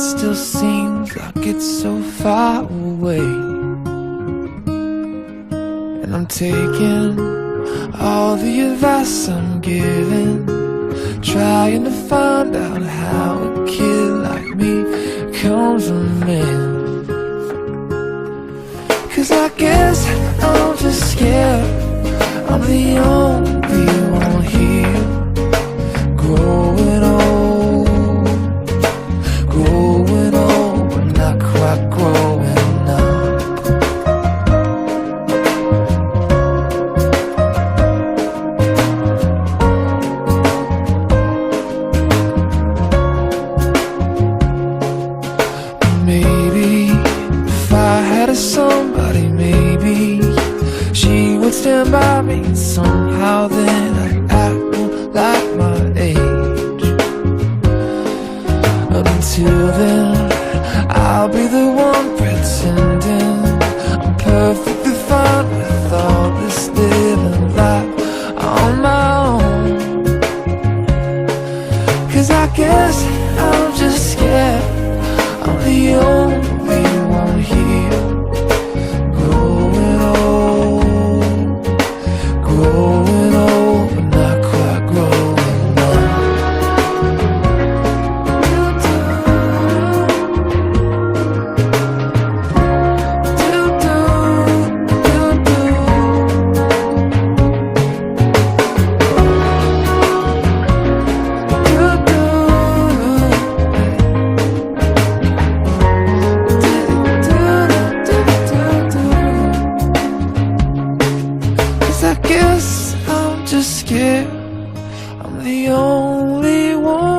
still seems like it's so far away. And I'm taking all the advice I'm given, trying to find out how a kid like me comes from in. 'Cause I guess I'm just scared I'm the only one here, growing old, but not quite growing up. Maybe if I had a somebody, maybe she would stand by me, and somehow then I'd act like my age. Until then, I'll be the one pretending I'm perfectly fine with all this living life on my own. 'Cause I guess I'm just scared I'm the only one here, growing old, but not quite growing up. I guess I'm just scared I'm the only one